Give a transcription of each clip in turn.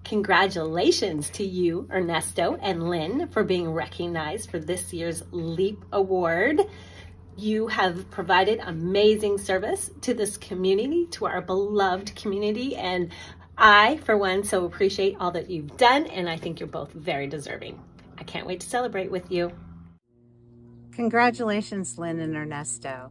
Congratulations to you, Ernesto and Lynn, for being recognized for this year's LEAP Award. You have provided amazing service to this community, to our beloved community, and I, for one, so appreciate all that you've done, and I think you're both very deserving. I can't wait to celebrate with you. Congratulations, Lynn and Ernesto,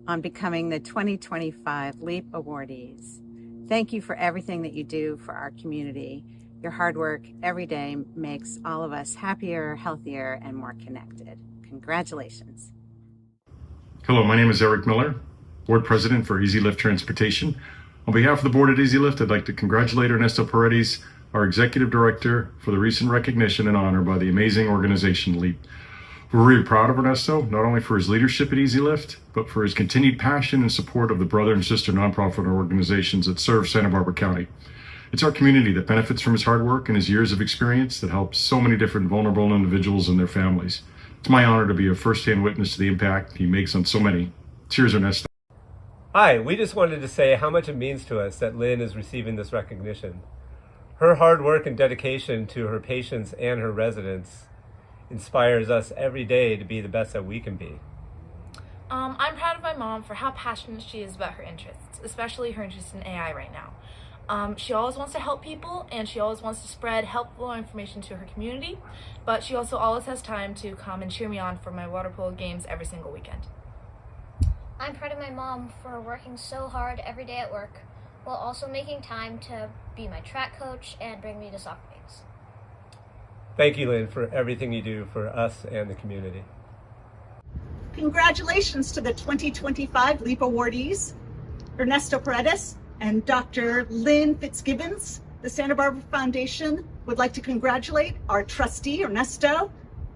on becoming the 2025 LEAP awardees. Thank you for everything that you do for our community. Your hard work every day makes all of us happier, healthier, and more connected. Congratulations. Hello, my name is Eric Miller, Board President for Easy Lift Transportation. On behalf of the board at Easy Lift, I'd like to congratulate Ernesto Paredes, our Executive Director, for the recent recognition and honor by the amazing organization LEAP. We're really proud of Ernesto, not only for his leadership at Easy Lift, but for his continued passion and support of the brother and sister nonprofit organizations that serve Santa Barbara County. It's our community that benefits from his hard work and his years of experience that helps so many different vulnerable individuals and their families. It's my honor to be a first-hand witness to the impact he makes on so many. Cheers, Ernesto. Hi, we just wanted to say how much it means to us that Lynn is receiving this recognition. Her hard work and dedication to her patients and her residents inspires us every day to be the best that we can be. I'm proud of my mom for how passionate she is about her interests, especially her interest in AI right now. She always wants to help people, and she always wants to spread helpful information to her community, but she also always has time to come and cheer me on for my water polo games every single weekend. I'm proud of my mom for working so hard every day at work, while also making time to be my track coach and bring me to soccer games. Thank you, Lynn, for everything you do for us and the community. Congratulations to the 2025 LEAP awardees, Ernesto Paredes and Dr. Lynn Fitzgibbons. The Santa Barbara Foundation would like to congratulate our trustee, Ernesto,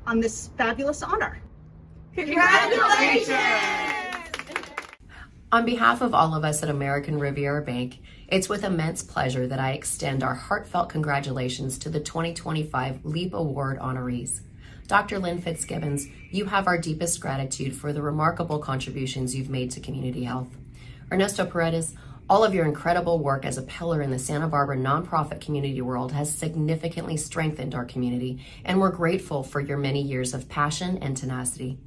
on this fabulous honor. Congratulations! On behalf of all of us at American Riviera Bank, it's with immense pleasure that I extend our heartfelt congratulations to the 2025 LEAP Award honorees. Dr. Lynn Fitzgibbons, you have our deepest gratitude for the remarkable contributions you've made to community health. Ernesto Paredes, all of your incredible work as a pillar in the Santa Barbara nonprofit community world has significantly strengthened our community, and we're grateful for your many years of passion and tenacity.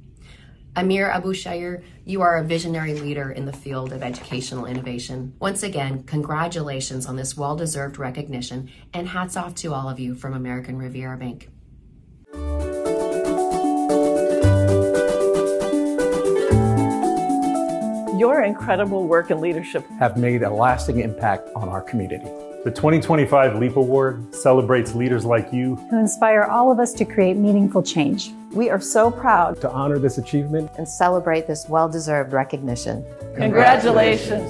Amir Abo-Shaeer, you are a visionary leader in the field of educational innovation. Once again, congratulations on this well-deserved recognition, and hats off to all of you from American Riviera Bank. Your incredible work and leadership have made a lasting impact on our community. The 2025 LEAP Award celebrates leaders like you who inspire all of us to create meaningful change. We are so proud to honor this achievement and celebrate this well-deserved recognition. Congratulations.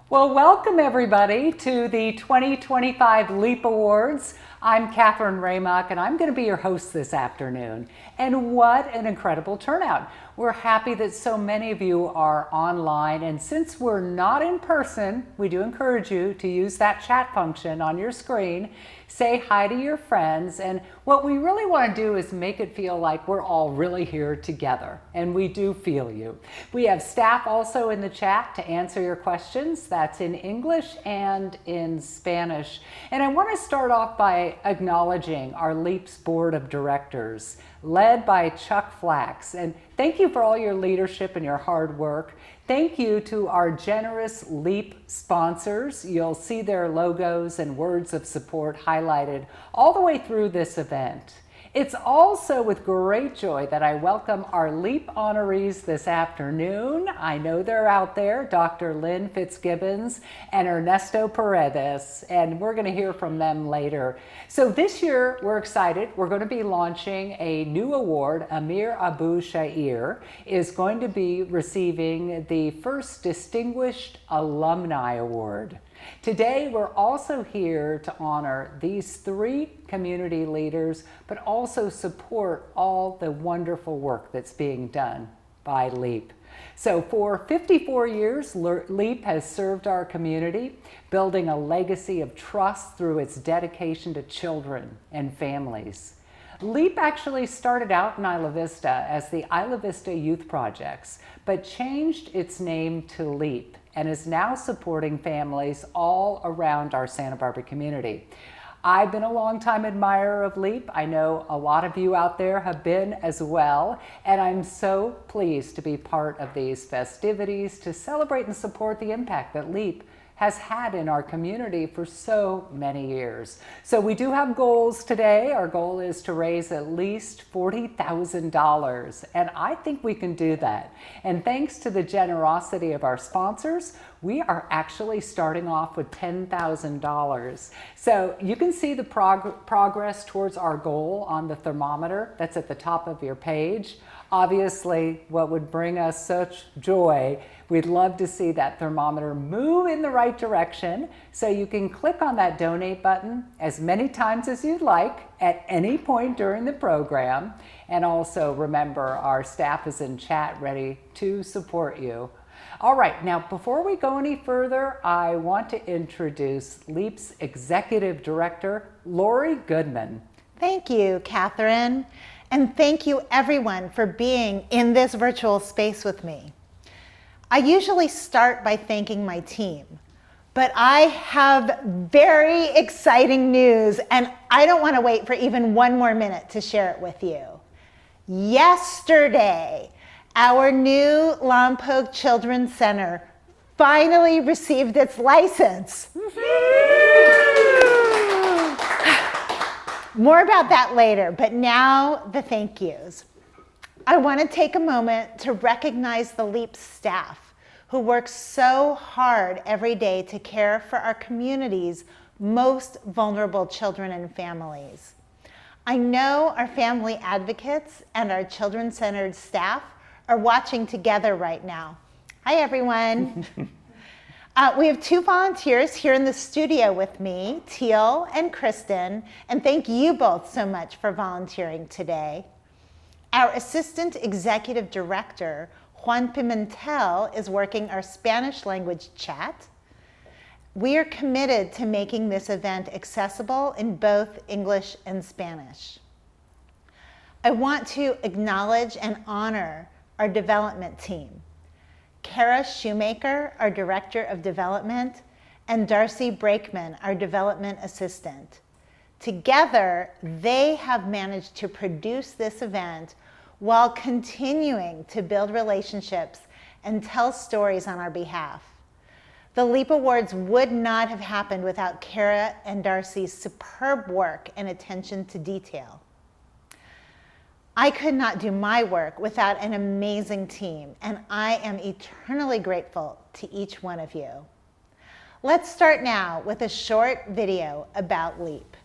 Well, welcome everybody to the 2025 LEAP Awards. I'm Catherine Raymock, and I'm going to be your host this afternoon. And what an incredible turnout. We're happy that so many of you are online, and since we're not in person, we do encourage you to use that chat function on your screen. Say hi to your friends, and what we really want to do is make it feel like we're all really here together, and we do feel you. We have staff also in the chat to answer your questions. That's in English and in Spanish. And I want to start off by acknowledging our LEAP's Board of Directors, led by Chuck Flax. And thank you for all your leadership and your hard work. Thank you to our generous LEAP sponsors. You'll see their logos and words of support highlighted all the way through this event. It's also with great joy that I welcome our LEAP honorees this afternoon. I know they're out there, Dr. Lynn Fitzgibbons and Ernesto Paredes, and we're going to hear from them later. So this year, we're excited. We're going to be launching a new award. Amir Abo-Shaeer is going to be receiving the first Distinguished Alumni Award. Today, we're also here to honor these three community leaders, but also support all the wonderful work that's being done by LEAP. So for 54 years, LEAP has served our community, building a legacy of trust through its dedication to children and families. LEAP actually started out in Isla Vista as the Isla Vista Youth Projects, but changed its name to LEAP and is now supporting families all around our Santa Barbara community. I've been a longtime admirer of LEAP. I know a lot of you out there have been as well, and I'm so pleased to be part of these festivities to celebrate and support the impact that LEAP has had in our community for so many years. So we do have goals today. Our goal is to raise at least $40,000, and I think we can do that. And thanks to the generosity of our sponsors, we are actually starting off with $10,000. So you can see the progress towards our goal on the thermometer that's at the top of your page. Obviously, what would bring us such joy, we'd love to see that thermometer move in the right direction. So you can click on that donate button as many times as you'd like at any point during the program. And also remember, our staff is in chat ready to support you. All right, now before we go any further, I want to introduce LEAP's Executive Director, Lori Goodman. Thank you, Catherine. And thank you everyone for being in this virtual space with me. I usually start by thanking my team, but I have very exciting news and I don't want to wait for even one more minute to share it with you. Yesterday, our new Lompoc Children's Center finally received its license. More about that later, but now the thank yous. I want to take a moment to recognize the LEAP staff who work so hard every day to care for our community's most vulnerable children and families. I know our family advocates and our children-centered staff are watching together right now. Hi, everyone. We have two volunteers here in the studio with me, Teal and Kristen, and thank you both so much for volunteering today. Our Assistant Executive Director, Juan Pimentel, is working our Spanish language chat. We are committed to making this event accessible in both English and Spanish. I want to acknowledge and honor our development team. Kara Shoemaker, our Director of Development, and Darcy Brakeman, our Development Assistant. Together, they have managed to produce this event while continuing to build relationships and tell stories on our behalf. The LEAP Awards would not have happened without Kara and Darcy's superb work and attention to detail. I could not do my work without an amazing team, and I am eternally grateful to each one of you. Let's start now with a short video about LEAP.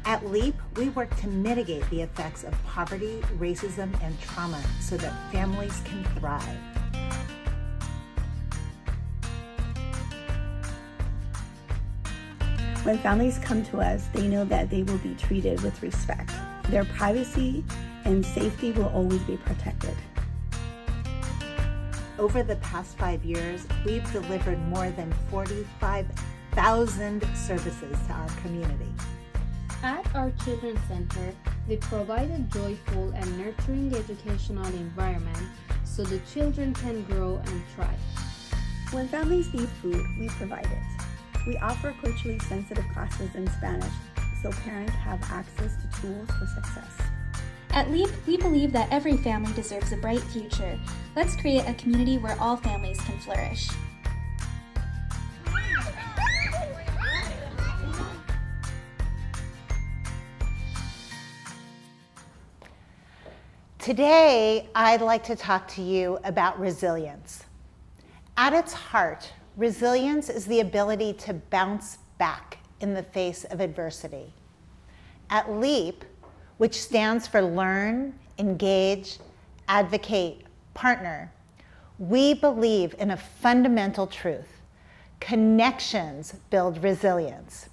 At LEAP, we work to mitigate the effects of poverty, racism, and trauma so that families can thrive. When families come to us, they know that they will be treated with respect. Their privacy and safety will always be protected. Over the past 5 years, we've delivered more than 45,000 services to our community. At our Children's Center, they provide a joyful and nurturing educational environment so the children can grow and thrive. When families need food, we provide it. We offer culturally sensitive classes in Spanish so parents have access to tools for success. At LEAP, we believe that every family deserves a bright future. Let's create a community where all families can flourish. Today, I'd like to talk to you about resilience. At its heart, resilience is the ability to bounce back in the face of adversity. At LEAP, which stands for Learn, Engage, Advocate, Partner, we believe in a fundamental truth. Connections build resilience.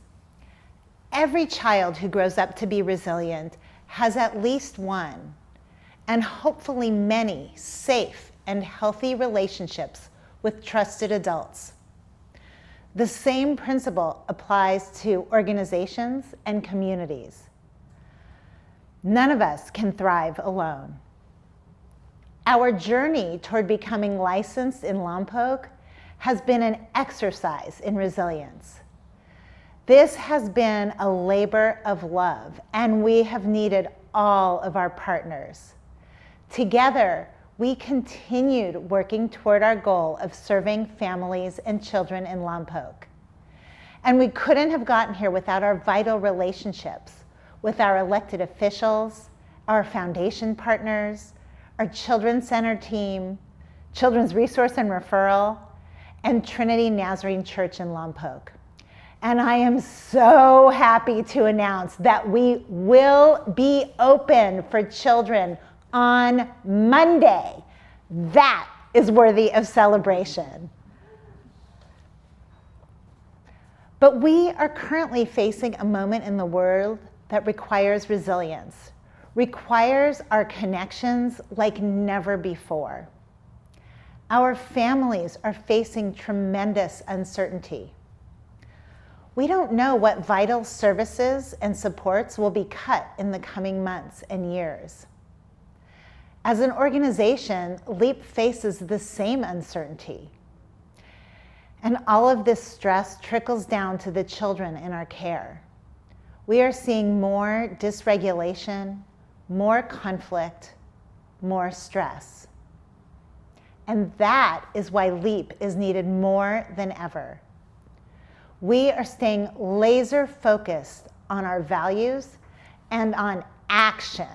Every child who grows up to be resilient has at least one, and hopefully many, safe and healthy relationships with trusted adults. The same principle applies to organizations and communities. None of us can thrive alone. Our journey toward becoming licensed in Lompoc has been an exercise in resilience. This has been a labor of love, and we have needed all of our partners. Together, we continued working toward our goal of serving families and children in Lompoc. And we couldn't have gotten here without our vital relationships with our elected officials, our foundation partners, our Children's Center team, Children's Resource and Referral, and Trinity Nazarene Church in Lompoc. And I am so happy to announce that we will be open for children on Monday. That is worthy of celebration. But we are currently facing a moment in the world that requires resilience, requires our connections like never before. Our families are facing tremendous uncertainty. We don't know what vital services and supports will be cut in the coming months and years. As an organization, LEAP faces the same uncertainty. And all of this stress trickles down to the children in our care. We are seeing more dysregulation, more conflict, more stress. And that is why LEAP is needed more than ever. We are staying laser focused on our values and on action,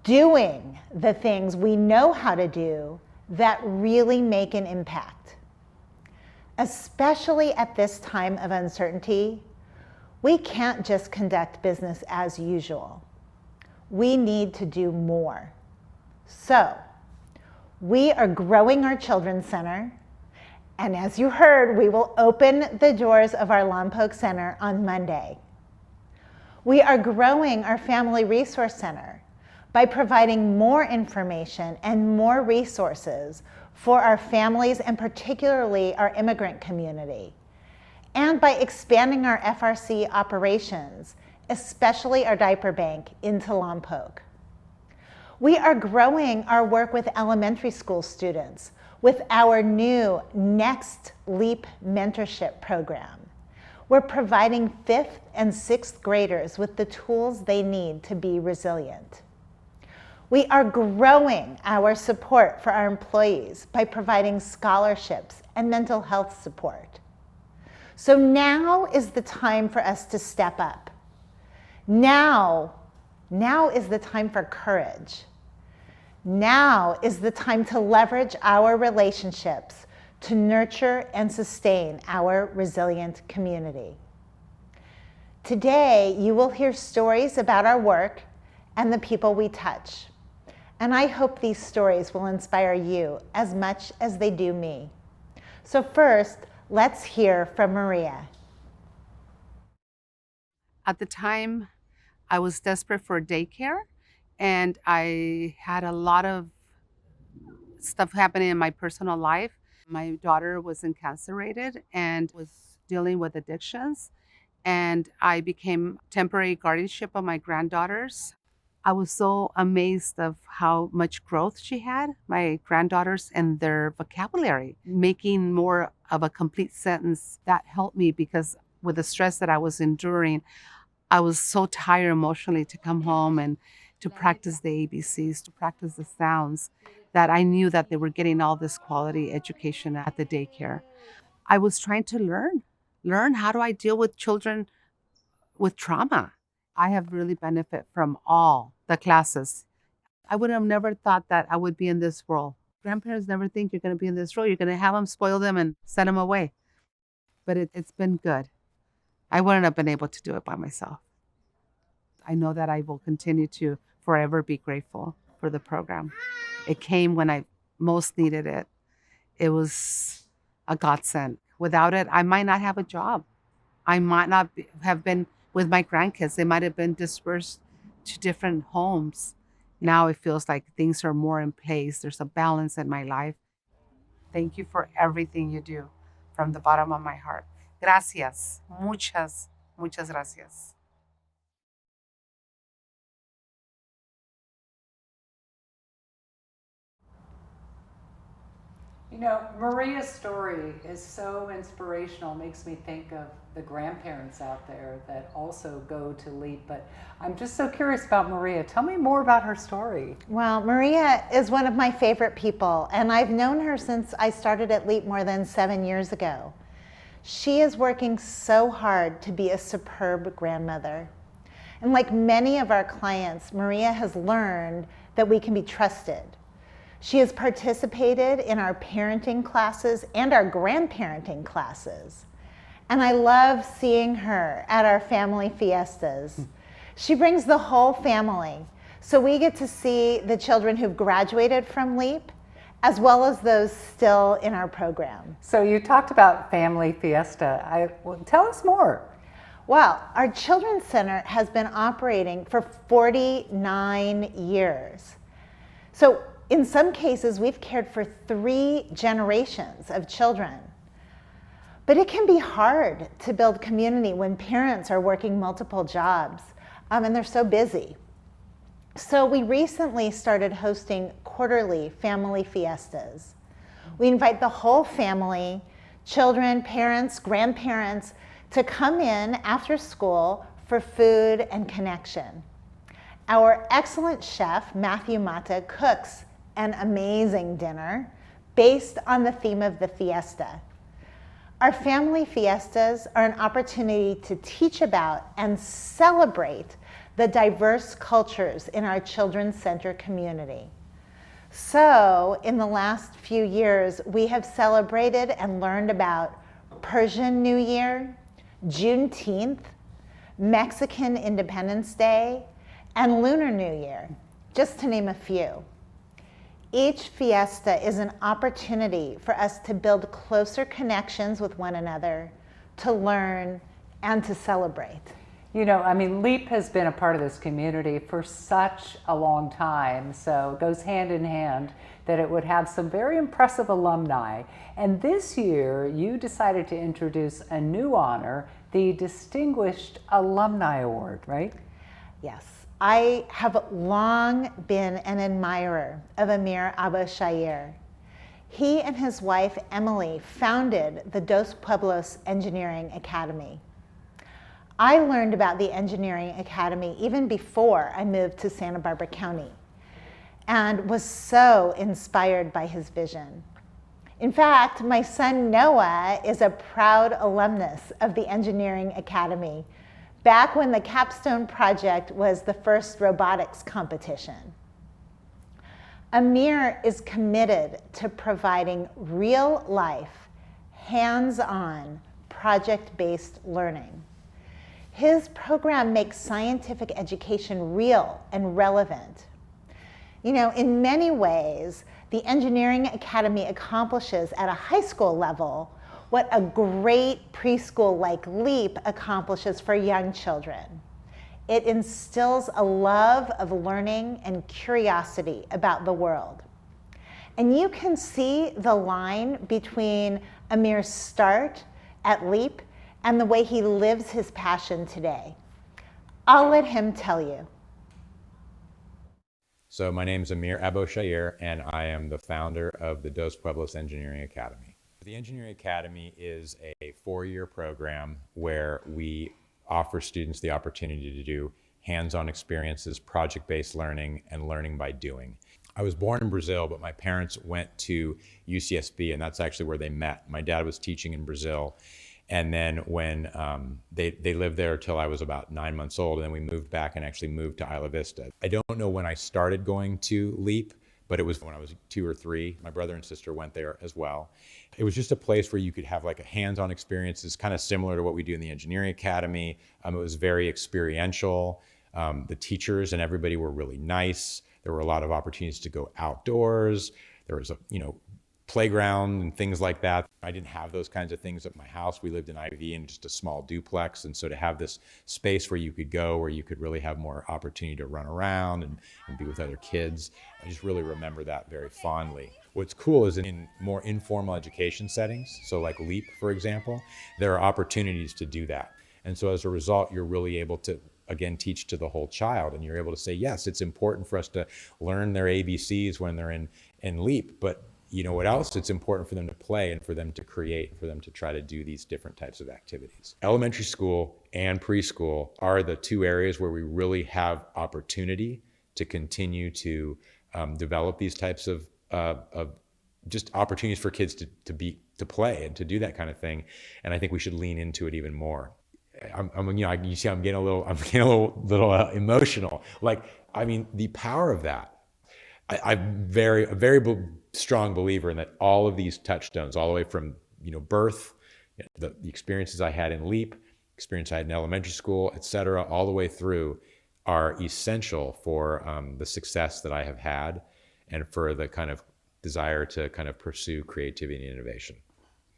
doing the things we know how to do that really make an impact. Especially at this time of uncertainty, we can't just conduct business as usual. We need to do more. So, we are growing our Children's Center, and as you heard, we will open the doors of our Lompoc Center on Monday. We are growing our Family Resource Center by providing more information and more resources for our families and particularly our immigrant community, and by expanding our FRC operations, especially our diaper bank, into Lompoc. We are growing our work with elementary school students with our new Next LEAP mentorship program. We're providing 5th and 6th graders with the tools they need to be resilient. We are growing our support for our employees by providing scholarships and mental health support. So now is the time for us to step up. Now is the time for courage. Now is the time to leverage our relationships to nurture and sustain our resilient community. Today, you will hear stories about our work and the people we touch. And I hope these stories will inspire you as much as they do me. So first, let's hear from Maria. At the time, I was desperate for daycare, and I had a lot of stuff happening in my personal life. My daughter was incarcerated and was dealing with addictions, and I became temporary guardianship of my granddaughters. I was so amazed of how much growth she had, my granddaughters, and their vocabulary, making more of a complete sentence. That helped me because with the stress that I was enduring, I was so tired emotionally to come home and to practice the ABCs, to practice the sounds, that I knew that they were getting all this quality education at the daycare. I was trying to learn how do I deal with children with trauma. I have really benefit from all the classes. I would have never thought that I would be in this role. Grandparents never think you're going to be in this role. You're going to have them, spoil them, and send them away. But it's been good. I wouldn't have been able to do it by myself. I know that I will continue to forever be grateful for the program. It came when I most needed it. It was a godsend. Without it, I might not have a job. I might not have been with my grandkids. They might have been dispersed to different homes. Now it feels like things are more in place. There's a balance in my life. Thank you for everything you do from the bottom of my heart. Gracias. Muchas, muchas gracias. You know, Maria's story is so inspirational, makes me think of the grandparents out there that also go to LEAP. But I'm just so curious about Maria. Tell me more about her story. Well, Maria is one of my favorite people, and I've known her since I started at LEAP more than 7 years ago. She is working so hard to be a superb grandmother. And like many of our clients, Maria has learned that we can be trusted. She has participated in our parenting classes and our grandparenting classes. And I love seeing her at our family fiestas. She brings the whole family. So we get to see the children who've graduated from LEAP, as well as those still in our program. So you talked about Family Fiesta. Tell us more. Well, our Children's Center has been operating for 49 years. So in some cases, we've cared for 3 generations of children. But it can be hard to build community when parents are working multiple jobs and they're so busy. So we recently started hosting quarterly family fiestas. We invite the whole family, children, parents, grandparents, to come in after school for food and connection. Our excellent chef, Matthew Mata, cooks an amazing dinner based on the theme of the fiesta. Our family fiestas are an opportunity to teach about and celebrate the diverse cultures in our Children's Center community. So, in the last few years, we have celebrated and learned about Persian New Year, Juneteenth, Mexican Independence Day, and Lunar New Year, just to name a few. Each fiesta is an opportunity for us to build closer connections with one another, to learn, and to celebrate. You know, I mean, LEAP has been a part of this community for such a long time, so it goes hand in hand that it would have some very impressive alumni. And this year, you decided to introduce a new honor, the Distinguished Alumni Award, right? Yes. I have long been an admirer of Amir Abo-Shaeer. He and his wife, Emily, founded the Dos Pueblos Engineering Academy. I learned about the Engineering Academy even before I moved to Santa Barbara County and was so inspired by his vision. In fact, my son Noah is a proud alumnus of the Engineering Academy, back when the capstone project was the first robotics competition. Amir is committed to providing real-life, hands-on, project-based learning. His program makes scientific education real and relevant. You know, in many ways, the Engineering Academy accomplishes at a high school level what a great preschool like LEAP accomplishes for young children. It instills a love of learning and curiosity about the world. And you can see the line between Amir's start at LEAP and the way he lives his passion today. I'll let him tell you. So my name is Amir Abo-Shaeer, and I am the founder of the Dos Pueblos Engineering Academy. The Engineering Academy is a 4-year program where we offer students the opportunity to do hands-on experiences, project-based learning, and learning by doing. I was born in Brazil, but my parents went to UCSB, and that's actually where they met. My dad was teaching in Brazil, and then when they lived there till I was about 9 months old, and then we moved back and actually moved to Isla Vista. I don't know when I started going to LEAP, but it was when I was 2 or 3. My brother and sister went there as well. It was just a place where you could have like a hands-on experiences, kind of similar to what we do in the Engineering Academy. It was very experiential. The teachers and everybody were really nice. There were a lot of opportunities to go outdoors. There was playground and things like that. I didn't have those kinds of things at my house. We lived in IV in just a small duplex. And so to have this space where you could go, where you could really have more opportunity to run around and be with other kids, I just really remember that very fondly. What's cool is in more informal education settings, so like LEAP, for example, there are opportunities to do that. And so as a result, you're really able to, again, teach to the whole child. And you're able to say, yes, it's important for us to learn their ABCs when they're in LEAP, but you know what else? It's important for them to play and for them to create, and for them to try to do these different types of activities. Elementary school and preschool are the two areas where we really have opportunity to continue to develop these types of just opportunities for kids to play and to do that kind of thing. And I think we should lean into it even more. You see, I'm getting a little emotional. Like, I mean, the power of that. I'm a very strong believer in that all of these touchstones, all the way from birth, the experiences I had in LEAP, experience I had in elementary school, et cetera, all the way through, are essential for the success that I have had and for the kind of desire to kind of pursue creativity and innovation.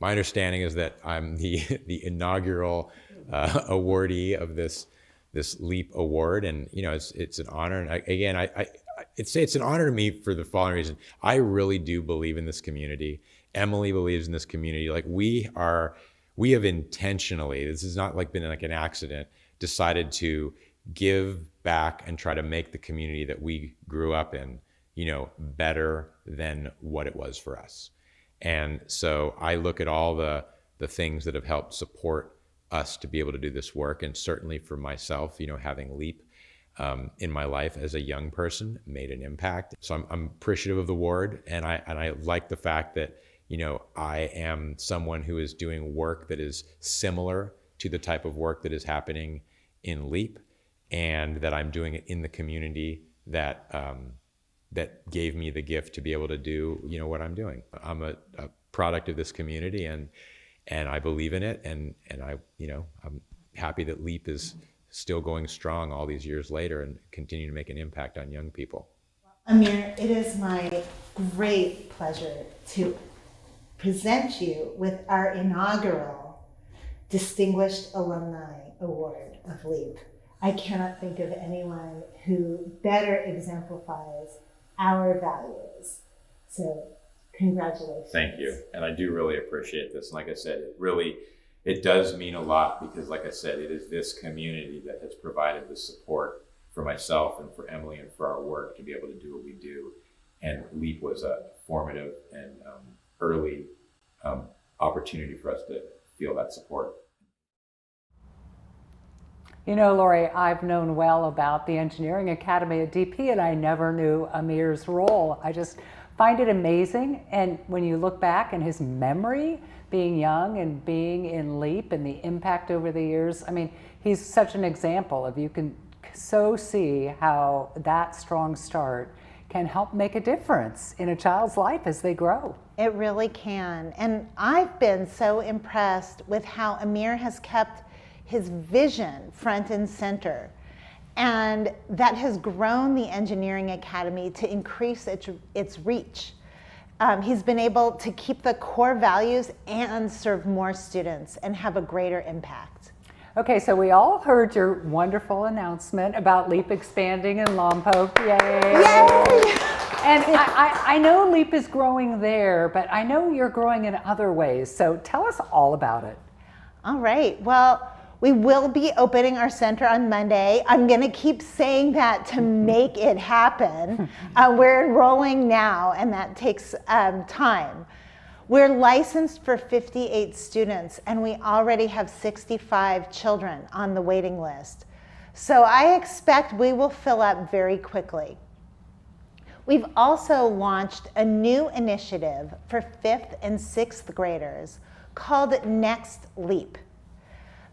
My understanding is that I'm the inaugural awardee of this LEAP award, and it's an honor. And it's an honor to me for the following reason. I really do believe in this community. Emily believes in this community. Like we have intentionally, this has not like been like an accident, decided to give back and try to make the community that we grew up in, better than what it was for us. And so I look at all the things that have helped support us to be able to do this work. And certainly for myself, having LEAP in my life as a young person made an impact. So I'm appreciative of the award, and I like the fact that I am someone who is doing work that is similar to the type of work that is happening in LEAP, and that I'm doing it in the community that gave me the gift to be able to do what I'm doing. I'm a product of this community, and I believe in it, and I'm happy that LEAP is still going strong all these years later and continue to make an impact on young people. Amir, it is my great pleasure to present you with our inaugural Distinguished Alumni Award of LEAP. I cannot think of anyone who better exemplifies our values. So congratulations. Thank you. And I do really appreciate this. And like I said, it does mean a lot, because like I said, it is this community that has provided the support for myself and for Emily and for our work to be able to do what we do. And LEAP was a formative and early opportunity for us to feel that support. Lori, I've known well about the Engineering Academy at DP, and I never knew Amir's role. I just find it amazing. And when you look back in his memory, being young and being in LEAP and the impact over the years, I mean, he's such an example of, you can so see how that strong start can help make a difference in a child's life as they grow. It really can. And I've been so impressed with how Amir has kept his vision front and center. And that has grown the Engineering Academy to increase its reach. He's been able to keep the core values and serve more students and have a greater impact. Okay, so we all heard your wonderful announcement about LEAP expanding in Lompoc. Yay! Yay! And I know LEAP is growing there, but I know you're growing in other ways. So tell us all about it. All right. Well, we will be opening our center on Monday. I'm going to keep saying that to make it happen. We're enrolling now, and that takes time. We're licensed for 58 students, and we already have 65 children on the waiting list. So I expect we will fill up very quickly. We've also launched a new initiative for 5th and 6th graders called Next Leap.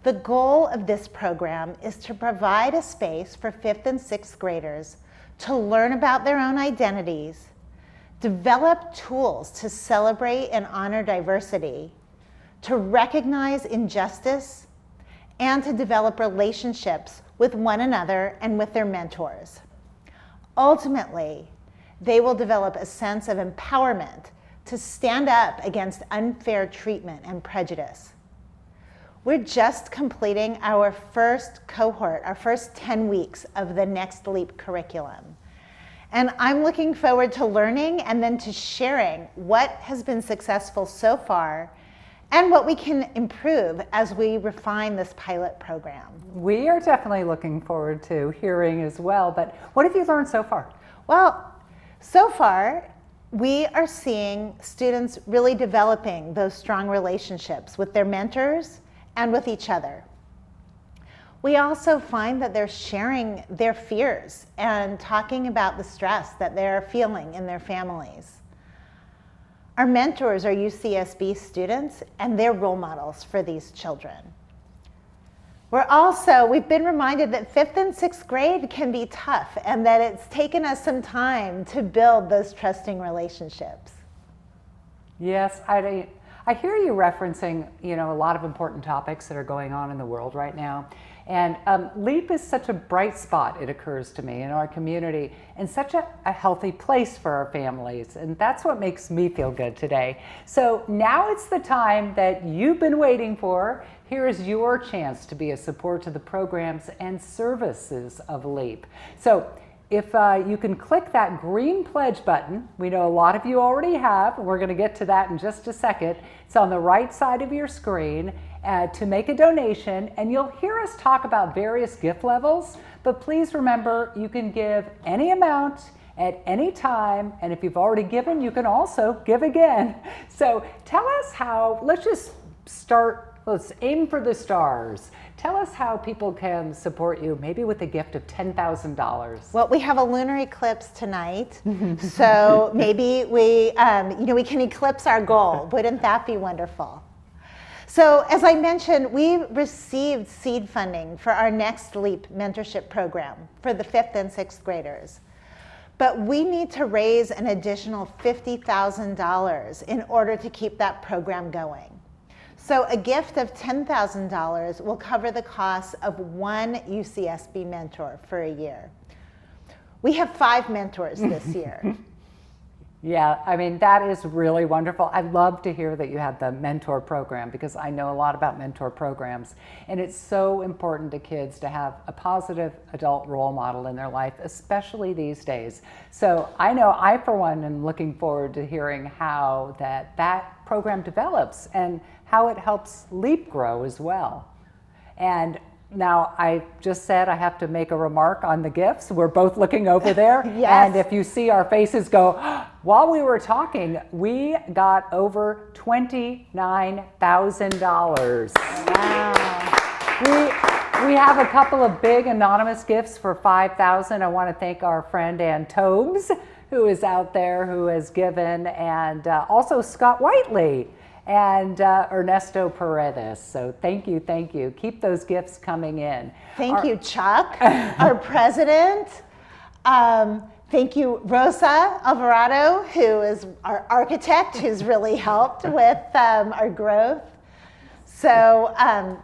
The goal of this program is to provide a space for 5th and 6th graders to learn about their own identities, develop tools to celebrate and honor diversity, to recognize injustice, and to develop relationships with one another and with their mentors. Ultimately, they will develop a sense of empowerment to stand up against unfair treatment and prejudice. We're just completing our first cohort, our first 10 weeks of the Next Leap curriculum. And I'm looking forward to learning and then to sharing what has been successful so far and what we can improve as we refine this pilot program. We are definitely looking forward to hearing as well, but what have you learned so far? Well, so far, we are seeing students really developing those strong relationships with their mentors and with each other. We also find that they're sharing their fears and talking about the stress that they're feeling in their families. Our mentors are UCSB students, and they're role models for these children. We've been reminded that 5th and 6th grade can be tough and that it's taken us some time to build those trusting relationships. Yes, I hear you referencing, a lot of important topics that are going on in the world right now. And LEAP is such a bright spot, it occurs to me, in our community, and such a healthy place for our families. And that's what makes me feel good today. So now it's the time that you've been waiting for. Here is your chance to be a support to the programs and services of LEAP. So if you can click that green pledge button, we know a lot of you already have, and we're going to get to that in just a second. It's on the right side of your screen to make a donation, and you'll hear us talk about various gift levels, but please remember you can give any amount at any time, and if you've already given, you can also give again. So tell us how, let's aim for the stars. Tell us how people can support you, maybe with a gift of $10,000. Well, we have a lunar eclipse tonight, so maybe we can eclipse our goal. Wouldn't that be wonderful? So as I mentioned, we received seed funding for our Next Leap mentorship program for the 5th and 6th graders. But we need to raise an additional $50,000 in order to keep that program going. So a gift of $10,000 will cover the cost of one UCSB mentor for a year. We have 5 mentors this year. Yeah, I mean, that is really wonderful. I love to hear that you had the mentor program because I know a lot about mentor programs. And it's so important to kids to have a positive adult role model in their life, especially these days. So I know I, for one, am looking forward to hearing how that program develops and how it helps LEAP grow as well. And now, I just said I have to make a remark on the gifts. We're both looking over there. Yes. And if you see our faces go, while we were talking, we got over $29,000. Wow. We have a couple of big anonymous gifts for $5,000. I want to thank our friend Ann Tobes, who is out there, who has given, and also Scott Whiteley and Ernesto Paredes. So thank you, thank you. Keep those gifts coming in. Thank you, Chuck, our president. Thank you, Rosa Alvarado, who is our architect, who's really helped with our growth. So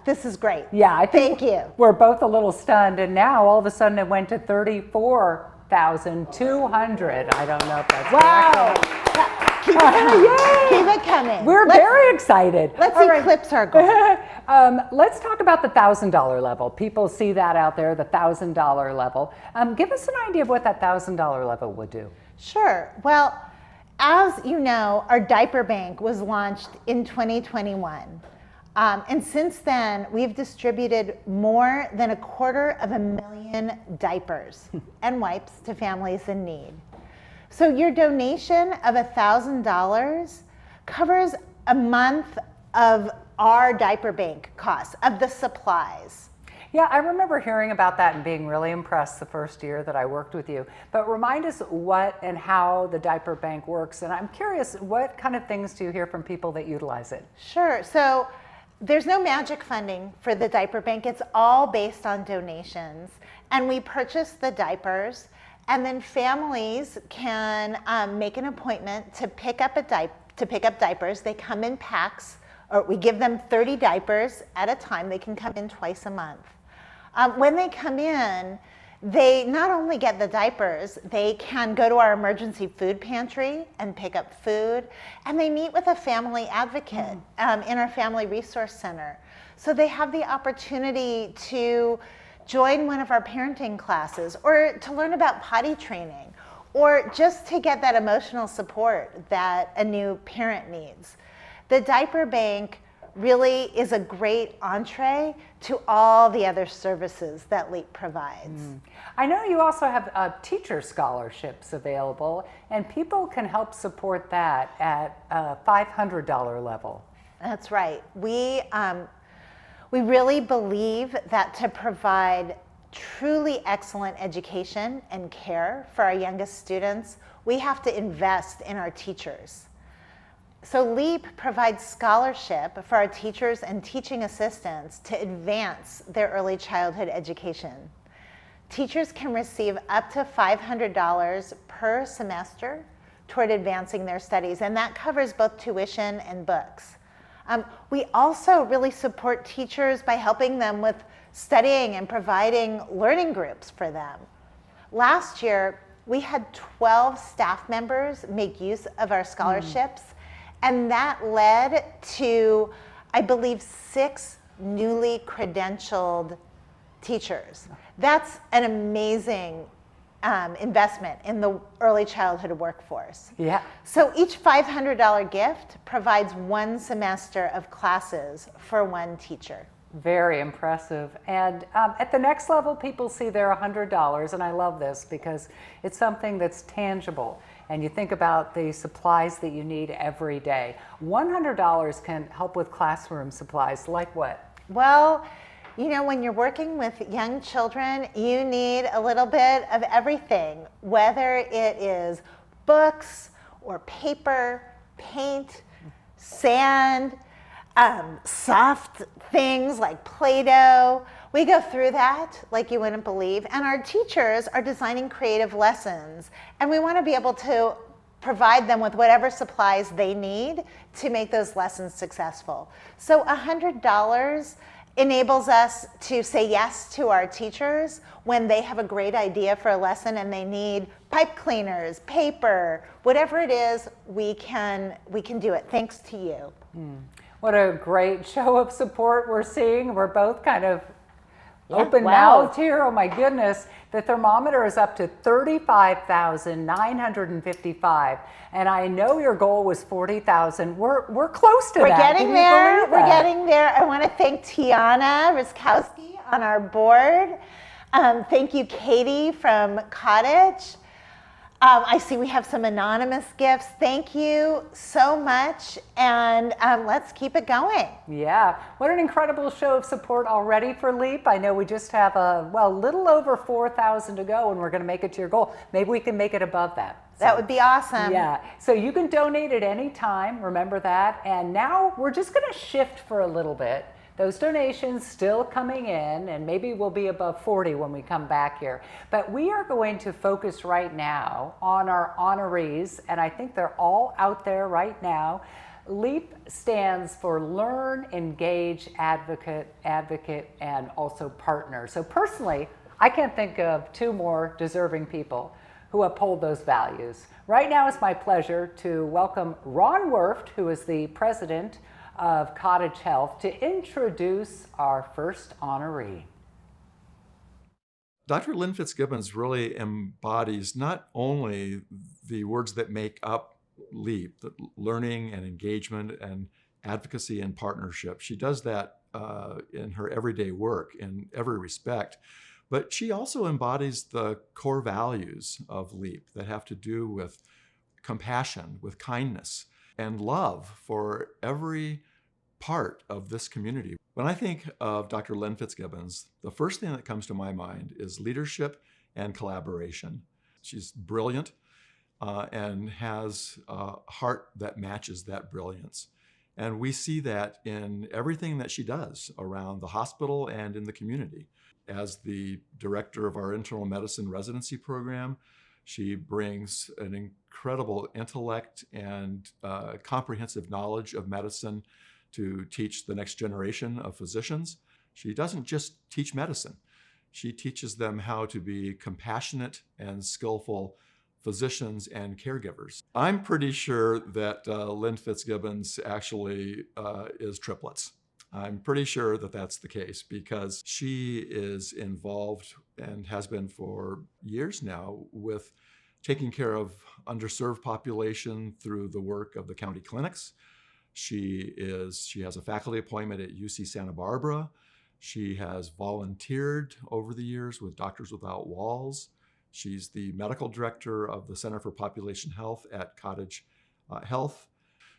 this is great. Yeah, I think thank you. We're both a little stunned, and now all of a sudden it went to $34,200. I don't know if that's correct. Keep it coming. Keep it coming. We're very excited. Let's eclipse our goal. Let's talk about the $1,000 level. People see that out there, the $1,000 level. Give us an idea of what that $1,000 level would do. Sure. Well, as you know, our diaper bank was launched in 2021. And since then, we've distributed more than 250,000 diapers and wipes to families in need. So your donation of $1,000 covers a month of our diaper bank costs, of the supplies. Yeah, I remember hearing about that and being really impressed the first year that I worked with you. But remind us what and how the diaper bank works. And I'm curious, what kind of things do you hear from people that utilize it? Sure. So there's no magic funding for the diaper bank. It's all based on donations. And we purchase the diapers, and then families can make an appointment to pick up diapers. They come in packs, or we give them 30 diapers at a time. They can come in twice a month. When they come in, They not only get the diapers, they can go to our emergency food pantry and pick up food, and they meet with a family advocate in our family resource center. So they have the opportunity to join one of our parenting classes, or to learn about potty training, or just to get that emotional support that a new parent needs. The diaper bank really is a great entree to all the other services that LEAP provides. I know you also have teacher scholarships available, and people can help support that at a $500 level. That's right. We really believe that to provide truly excellent education and care for our youngest students, we have to invest in our teachers. So LEAP provides scholarship for our teachers and teaching assistants to advance their early childhood education. Teachers can receive up to $500 per semester toward advancing their studies, and that covers both tuition and books. We also really support teachers by helping them with studying and providing learning groups for them. Last year, we had 12 staff members make use of our scholarships, and that led to, I believe, 6 newly credentialed teachers. That's an amazing investment in the early childhood workforce. Yeah. So each $500 gift provides 1 semester of classes for 1 teacher. Very impressive. And at the next level, people see their $100, and I love this because it's something that's tangible. And you think about the supplies that you need every day. $100 can help with classroom supplies, like what? Well, you know, when you're working with young children, you need a little bit of everything, whether it is books or paper, paint, sand, soft things like Play-Doh. We go through that like you wouldn't believe. And our teachers are designing creative lessons. And we want to be able to provide them with whatever supplies they need to make those lessons successful. So $100 enables us to say yes to our teachers when they have a great idea for a lesson and they need pipe cleaners, paper, whatever it is, we can do it thanks to you. What a great show of support we're seeing. We're both kind of open-mouthed here. Oh my goodness. The thermometer is up to 35,955. And I know your goal was 40,000. We're close to that. We're getting there. We're getting there. I want to thank Tiana Ryskowski on our board. Thank you, Katie from Cottage. I see we have some anonymous gifts. Thank you so much, and let's keep it going. Yeah, what an incredible show of support already for LEAP. I know we just have a little over 4,000 to go, and we're going to make it to your goal. Maybe we can make it above that. That would be awesome. Yeah, so you can donate at any time, remember that. And now we're just going to shift for a little bit. Those donations still coming in, and maybe we'll be above 40 when we come back here. But we are going to focus right now on our honorees, and I think they're all out there right now. LEAP stands for Learn, Engage, Advocate, and also Partner. So personally, I can't think of 2 more deserving people who uphold those values. Right now it's my pleasure to welcome Ron Werft, who is the president of Cottage Health, to introduce our first honoree. Dr. Lynn Fitzgibbons really embodies not only the words that make up LEAP, the learning and engagement and advocacy and partnership. She does that in her everyday work in every respect, but she also embodies the core values of LEAP that have to do with compassion, with kindness, and love for every part of this community. When I think of Dr. Lynn Fitzgibbons, the first thing that comes to my mind is leadership and collaboration. She's brilliant and has a heart that matches that brilliance. And we see that in everything that she does around the hospital and in the community. As the director of our internal medicine residency program, she brings an incredible intellect and comprehensive knowledge of medicine to teach the next generation of physicians. She doesn't just teach medicine. She teaches them how to be compassionate and skillful physicians and caregivers. I'm pretty sure that Lynn Fitzgibbons actually is triplets. I'm pretty sure that that's the case because she is involved and has been for years now with taking care of underserved population through the work of the county clinics. She has a faculty appointment at UC Santa Barbara. She has volunteered over the years with Doctors Without Walls. She's the medical director of the Center for Population Health at Cottage Health.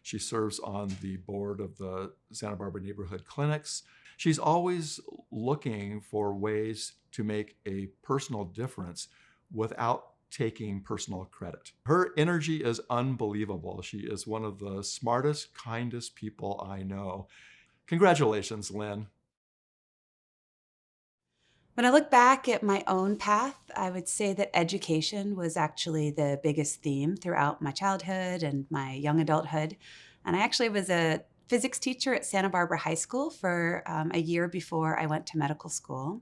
She serves on the board of the Santa Barbara Neighborhood Clinics. She's always looking for ways to make a personal difference without taking personal credit. Her energy is unbelievable. She is one of the smartest, kindest people I know. Congratulations, Lynn. When I look back at my own path, I would say that education was actually the biggest theme throughout my childhood and my young adulthood. And I actually was a physics teacher at Santa Barbara High School for a year before I went to medical school.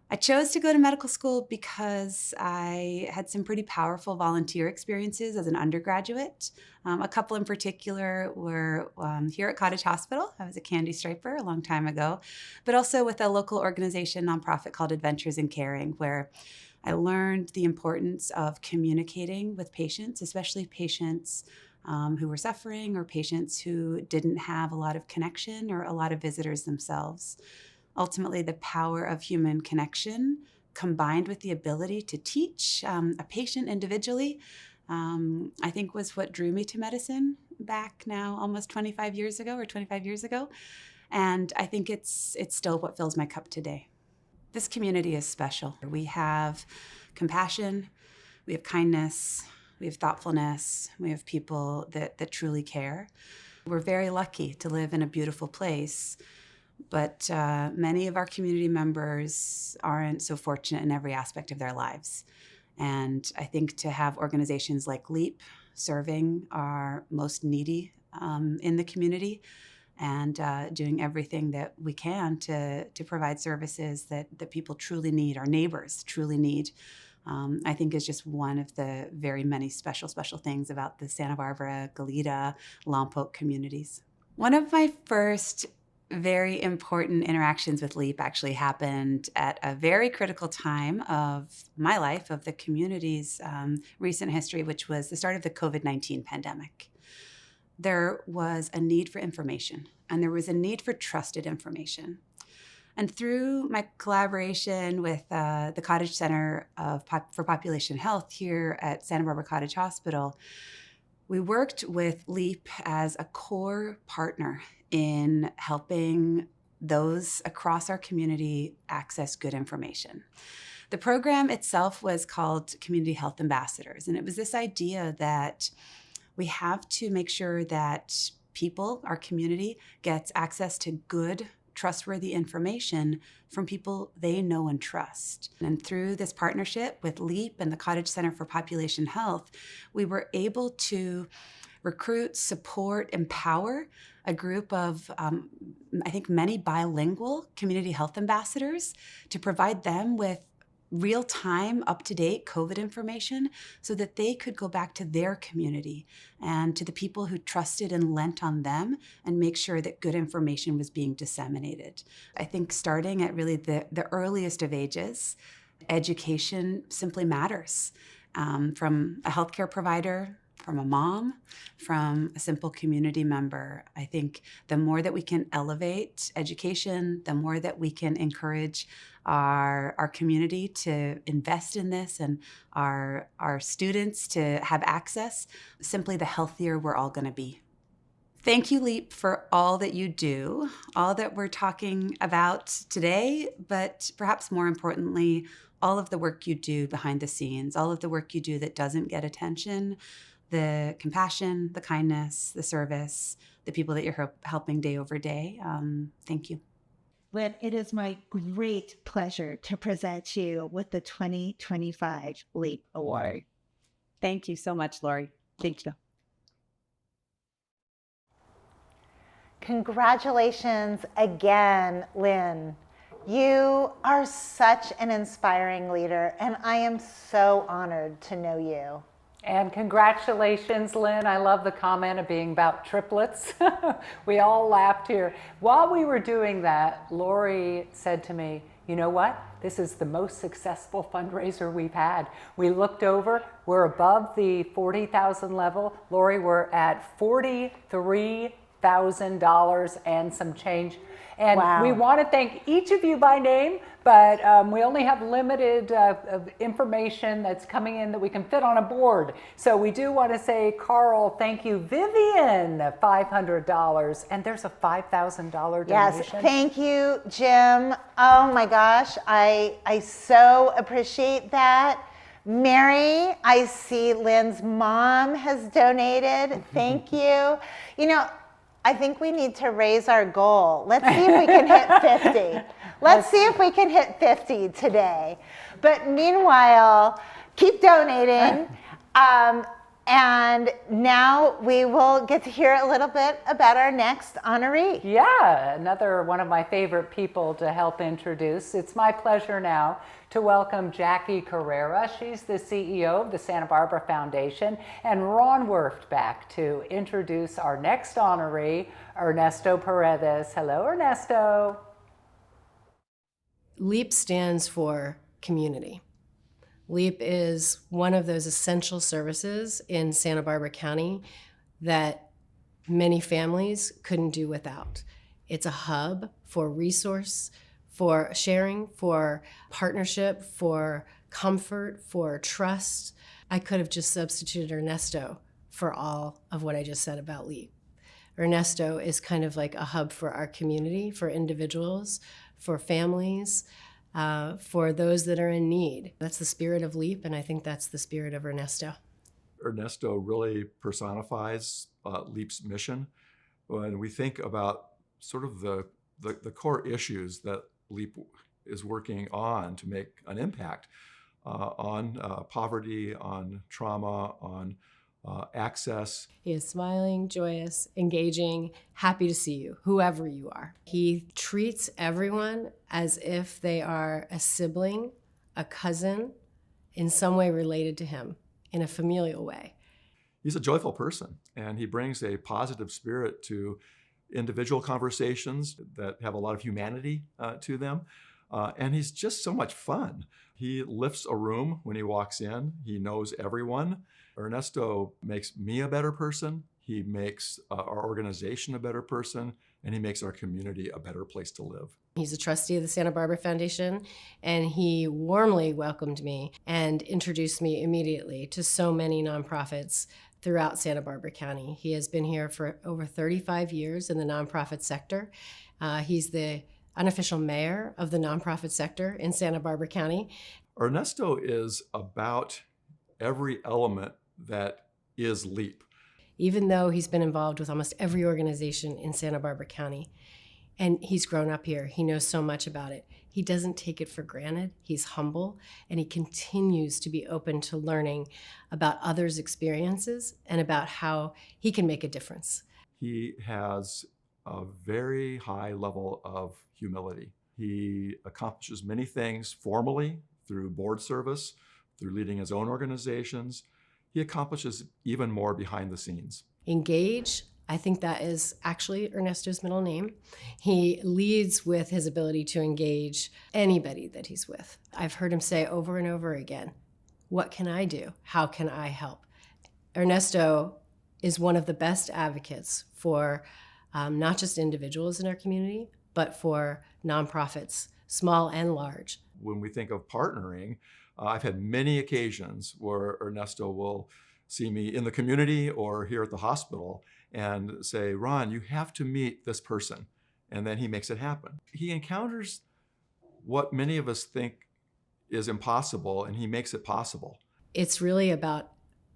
I chose to go to medical school because I had some pretty powerful volunteer experiences as an undergraduate. A couple in particular were here at Cottage Hospital. I was a candy striper a long time ago, but also with a local organization, nonprofit called Adventures in Caring, where I learned the importance of communicating with patients, especially patients who were suffering or patients who didn't have a lot of connection or a lot of visitors themselves. Ultimately, the power of human connection combined with the ability to teach a patient individually, I think was what drew me to medicine back now almost 25 years ago. And I think it's still what fills my cup today. This community is special. We have compassion, we have kindness, we have thoughtfulness, we have people that truly care. We're very lucky to live in a beautiful place. But many of our community members aren't so fortunate in every aspect of their lives. And I think to have organizations like LEAP serving our most needy in the community and doing everything that we can to provide services that people truly need, our neighbors truly need, I think is just one of the very many special things about the Santa Barbara, Goleta, Lompoc communities. One of my first very important interactions with LEAP actually happened at a very critical time of my life, of the community's recent history, which was the start of the COVID-19 pandemic. There was a need for information, and there was a need for trusted information. And through my collaboration with the Cottage Center for Population Health here at Santa Barbara Cottage Hospital, we worked with LEAP as a core partner in helping those across our community access good information. The program itself was called Community Health Ambassadors, and it was this idea that we have to make sure that people, our community, gets access to good, trustworthy information from people they know and trust. And through this partnership with LEAP and the Cottage Center for Population Health, we were able to recruit, support, empower a group of, I think, many bilingual community health ambassadors to provide them with real-time, up-to-date COVID information so that they could go back to their community and to the people who trusted and lent on them and make sure that good information was being disseminated. I think starting at really the earliest of ages, education simply matters. From a healthcare provider, from a mom, from a simple community member. I think the more that we can elevate education, the more that we can encourage our community to invest in this and our students to have access, simply the healthier we're all going to be. Thank you, LEAP, for all that you do, all that we're talking about today, but perhaps more importantly, all of the work you do behind the scenes, all of the work you do that doesn't get attention, the compassion, the kindness, the service, the people that you're helping day over day. Thank you. Lynn, it is my great pleasure to present you with the 2025 LEAP Award. Thank you so much, Lori. Thank you. Congratulations again, Lynn. You are such an inspiring leader, and I am so honored to know you. And congratulations, Lynn. I love the comment of being about triplets. We all laughed here. While we were doing that, Lori said to me, you know what? This is the most successful fundraiser we've had. We looked over, we're above the 40,000 level. Lori, we're at $43,000 and some change. And Wow. we want to thank each of you by name, but we only have limited information that's coming in that we can fit on a board. So we do want to say, Carl, thank you. Vivian, $500. And there's a $5,000 donation. Yes, thank you, Jim. Oh my gosh, I so appreciate that. Mary, I see Lynn's mom has donated. Thank you. You know, I think we need to raise our goal. Let's see if we can hit 50. Let's see if we can hit 50 today. But meanwhile, keep donating. And now we will get to hear a little bit about our next honoree. Yeah, another one of my favorite people to help introduce. It's my pleasure now to welcome Jackie Carrera. She's the CEO of the Santa Barbara Foundation, and Ron Werft back to introduce our next honoree, Ernesto Paredes. Hello, Ernesto. LEAP stands for community. LEAP is one of those essential services in Santa Barbara County that many families couldn't do without. It's a hub for resource, for sharing, for partnership, for comfort, for trust. I could have just substituted Ernesto for all of what I just said about LEAP. Ernesto is kind of like a hub for our community, for individuals, for families, for those that are in need. That's the spirit of LEAP, and I think that's the spirit of Ernesto. Ernesto really personifies LEAP's mission. When we think about sort of the core issues that LEAP is working on to make an impact on poverty, on trauma, on access. He is smiling, joyous, engaging, happy to see you, whoever you are. He treats everyone as if they are a sibling, a cousin, in some way related to him, in a familial way. He's a joyful person, and he brings a positive spirit to individual conversations that have a lot of humanity to them. And he's just so much fun. He lifts a room when he walks in. He knows everyone. Ernesto makes me a better person. He makes our organization a better person, and he makes our community a better place to live. He's a trustee of the Santa Barbara Foundation, and he warmly welcomed me and introduced me immediately to so many nonprofits throughout Santa Barbara County. He has been here for over 35 years in the nonprofit sector. He's the unofficial mayor of the nonprofit sector in Santa Barbara County. Ernesto is about every element that is LEAP. Even though he's been involved with almost every organization in Santa Barbara County, and he's grown up here, he knows so much about it. He doesn't take it for granted. He's humble, and he continues to be open to learning about others' experiences and about how he can make a difference. He has a very high level of humility. He accomplishes many things formally through board service, through leading his own organizations. He accomplishes even more behind the scenes. Engage, I think that is actually Ernesto's middle name. He leads with his ability to engage anybody that he's with. I've heard him say over and over again, what can I do? How can I help? Ernesto is one of the best advocates for not just individuals in our community, but for nonprofits, small and large. When we think of partnering, I've had many occasions where Ernesto will see me in the community or here at the hospital and say, Ron, you have to meet this person. And then he makes it happen. He encounters what many of us think is impossible, and he makes it possible. It's really about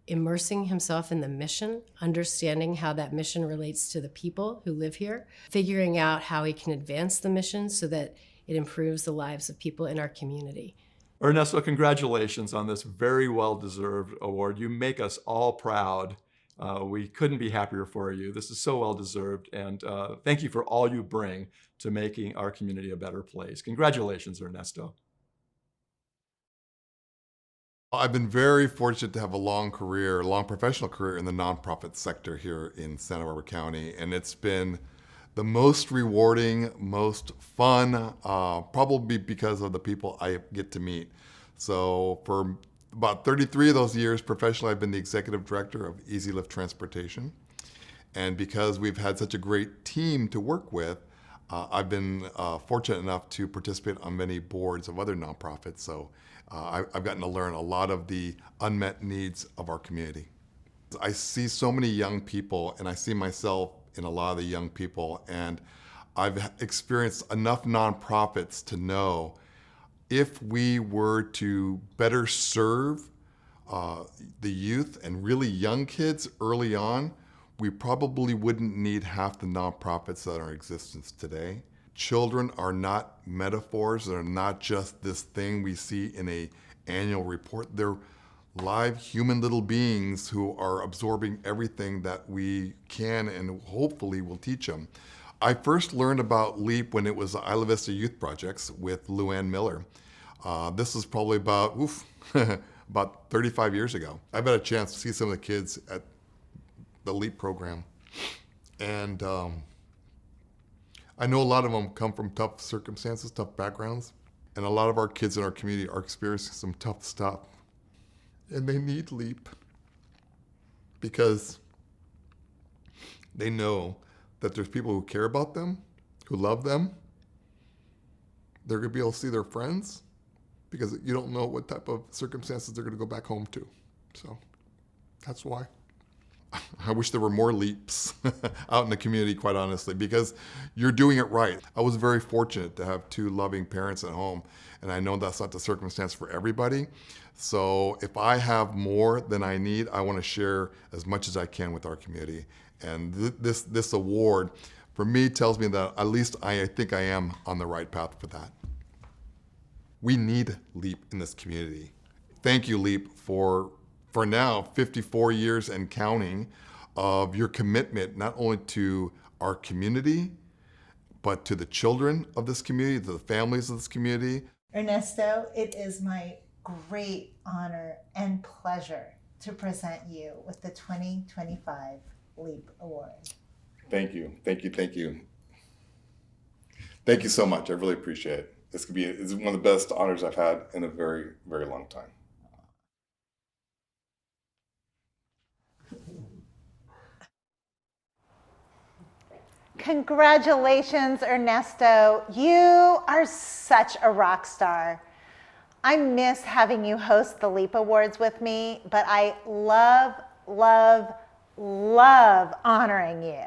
immersing himself in the mission, understanding how that mission relates to the people who live here, figuring out how he can advance the mission so that it improves the lives of people in our community. Ernesto, congratulations on this very well-deserved award. You make us all proud We couldn't be happier for you. This is so well deserved, and thank you for all you bring to making our community a better place. Congratulations, Ernesto. I've been very fortunate to have a long professional career in the nonprofit sector here in Santa Barbara County, and it's been the most rewarding, most fun, probably because of the people I get to meet. So for about 33 of those years professionally, I've been the executive director of Easy Lift Transportation. And because we've had such a great team to work with, I've been fortunate enough to participate on many boards of other nonprofits. So I've gotten to learn a lot of the unmet needs of our community. I see so many young people, and I see myself in a lot of the young people, and I've experienced enough nonprofits to know if we were to better serve the youth and really young kids early on, we probably wouldn't need half the nonprofits that are in existence today. Children are not metaphors. They're not just this thing we see in an annual report. They're live human little beings who are absorbing everything that we can and hopefully will teach them. I first learned about LEAP when it was the Isla Vista Youth Projects with Luann Miller. This was probably about, about 35 years ago. I've had a chance to see some of the kids at the LEAP program. And I know a lot of them come from tough circumstances, tough backgrounds. And a lot of our kids in our community are experiencing some tough stuff. And they need LEAP because they know that there's people who care about them, who love them. They're going to be able to see their friends because you don't know what type of circumstances they're going to go back home to. So that's why. I wish there were more LEAPs out in the community, quite honestly, because you're doing it right. I was very fortunate to have two loving parents at home, and I know that's not the circumstance for everybody. So if I have more than I need, I want to share as much as I can with our community. And this award, for me, tells me that at least I think I am on the right path for that. We need LEAP in this community. Thank you, LEAP, for now, 54 years and counting of your commitment not only to our community, but to the children of this community, to the families of this community. Ernesto, it is my great honor and pleasure to present you with the 2025 LEAP Award. Thank you, thank you, thank you. Thank you so much, I really appreciate it. It's one of the best honors I've had in a very, very long time. Congratulations, Ernesto. You are such a rock star. I miss having you host the LEAP Awards with me, but I love, love, love honoring you.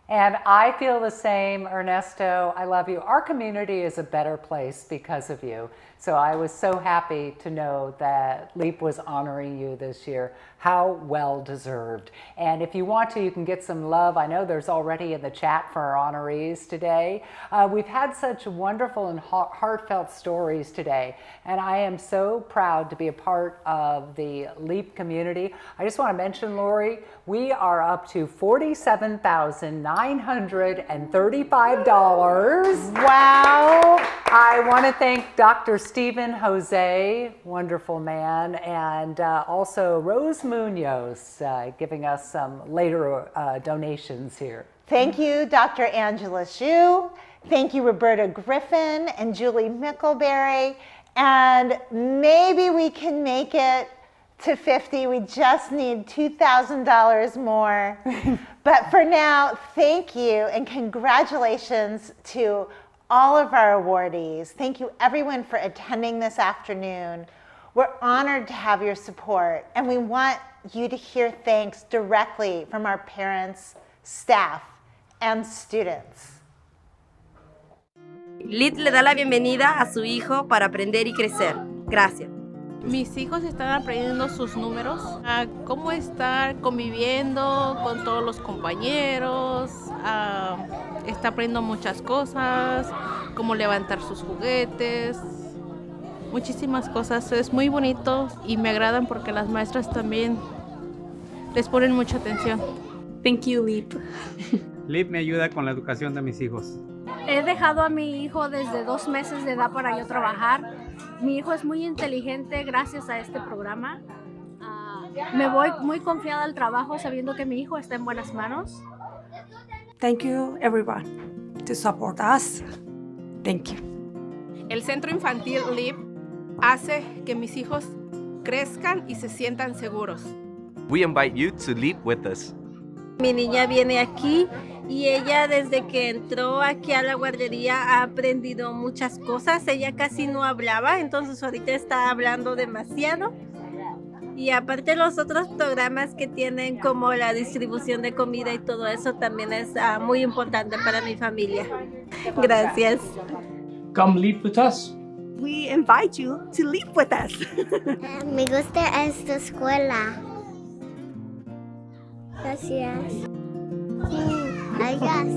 And I feel the same, Ernesto. I love you. Our community is a better place because of you. So I was so happy to know that LEAP was honoring you this year. How well deserved. And if you want to, you can get some love. I know there's already in the chat for our honorees today. We've had such wonderful and heartfelt stories today. And I am so proud to be a part of the LEAP community. I just want to mention, Lori, we are up to $47,935. Wow. I want to thank Dr. Stephen Jose, wonderful man, and also Rose Munoz giving us some later donations here. Thank you, Dr. Angela Hsu. Thank you, Roberta Griffin and Julie Mickleberry. And maybe we can make it to 50. We just need $2,000 more. But for now, thank you and congratulations to all of our awardees. Thank you everyone for attending this afternoon. We're honored to have your support, and we want you to hear thanks directly from our parents, staff, and students. LEAP le da la bienvenida a su hijo para aprender y crecer. Gracias. Mis hijos están aprendiendo sus números, a cómo estar conviviendo con todos los compañeros, está aprendiendo muchas cosas, cómo levantar sus juguetes, muchísimas cosas. Es muy bonito y me agradan porque las maestras también les ponen mucha atención. Thank you, Leap. Leap me ayuda con la educación de mis hijos. He dejado a mi hijo desde 2 meses de edad para yo trabajar. Mi hijo es muy inteligente gracias a este programa. Me voy muy confiada al trabajo sabiendo que mi hijo está en buenas manos. Thank you, everyone, to support us. Thank you. El centro infantil Leap hace que mis hijos crezcan y se sientan seguros. We invite you to leap with us. Mi niña viene aquí y ella desde que entró aquí a la guardería ha aprendido muchas cosas. Ella casi no hablaba, entonces ahorita está hablando demasiado. Y aparte los otros programas que tienen como la distribución de comida y todo eso también es muy importante para mi familia. Gracias. Come leap with us. We invite you to leap with us. Me gusta esta escuela. Gracias. I guess.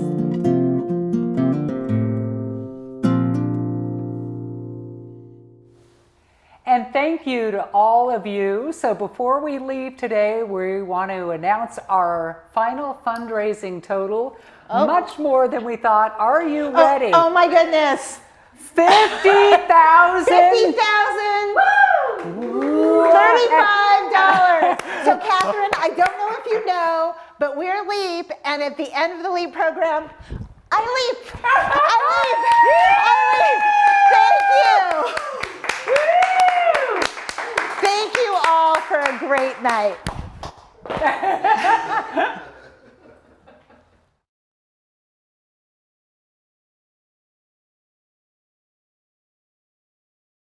And thank you to all of you. So before we leave today, we want to announce our final fundraising total. Much more than we thought. Are you ready? Oh my goodness. $50,000. $50,000. $35. So Catherine, I don't know if you know, but we're LEAP, and at the end of the LEAP program, I leap. Thank you. Thank you all for a great night.